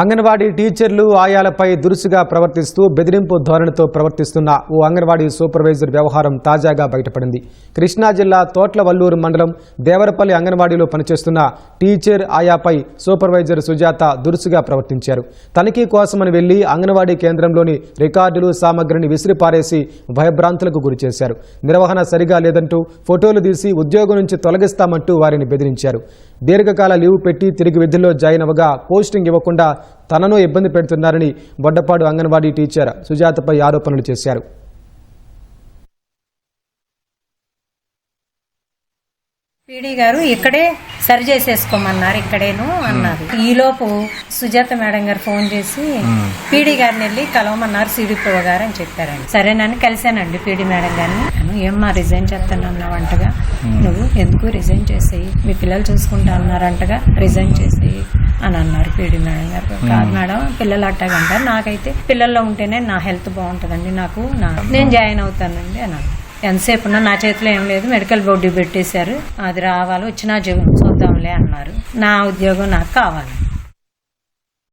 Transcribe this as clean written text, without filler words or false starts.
అంగన్వాడీ టీచర్లు ఆయాలపై దురుసుగా ప్రవర్తిస్తూ బెదిరింపు ధోరణితో ప్రవర్తిస్తున్న ఓ అంగన్వాడీ సూపర్వైజర్ వ్యవహారం తాజాగా బయటపడింది. కృష్ణా జిల్లా తోట్లవల్లూరు మండలం దేవరపల్లి అంగన్వాడీలో పనిచేస్తున్న టీచర్ ఆయాపై సూపర్వైజర్ సుజాత దురుసుగా ప్రవర్తించారు. తనిఖీ కోసమని వెళ్లి అంగన్వాడీ కేంద్రంలోని రికార్డులు సామగ్రిని విసిరిపారేసి భయభ్రాంతులకు గురిచేశారు. నిర్వహణ సరిగా లేదంటూ ఫోటోలు తీసి ఉద్యోగం నుంచి తొలగిస్తామంటూ వారిని బెదిరించారు. దీర్ఘకాల లీవ్ పెట్టి తిరిగి విధుల్లో జాయిన్ అవగా పోస్టింగ్ ఇవ్వకుండా తనను ఇబ్బంది పెడుతున్నారని బొడ్డపాడు అంగన్వాడీ టీచర్ సుజాతపై ఆరోపణలు చేశారు. పీడీ గారు ఇక్కడే సరి చేసేసుకోమన్నారు, ఇక్కడేను అన్నారు. ఈలోపు సుజాత మేడం గారు ఫోన్ చేసి పీడీ గారిని వెళ్ళి కలవమన్నారు సిడిపో గారు అని చెప్పారండి. సరేనని కలిశానండి పీడీ మేడం గారిని. ఏమ్మా రిజైన్ చేస్తానన్నావంటగా, నువ్వు ఎందుకు రిజైన్ చేసేయి, మీ పిల్లలు చూసుకుంటా అన్నారంటగా, రిజైన్ చేసేయి అని అన్నారు పీడీ మేడం గారు. కాదు మేడం, పిల్లలు అట్టాగంటారు, నాకైతే పిల్లల్లో ఉంటేనే నా హెల్త్ బాగుంటుందండి, నేను జాయిన్ అవుతానండి అన్నాను. ఎంతసేపు ఉన్నా నా చేతిలో ఏం లేదు, మెడికల్ బోర్డు పెట్టేశారు, అది రావాలి, వచ్చినా చూద్దాంలే అన్నారు. నా ఉద్యోగం నాకు కావాలి.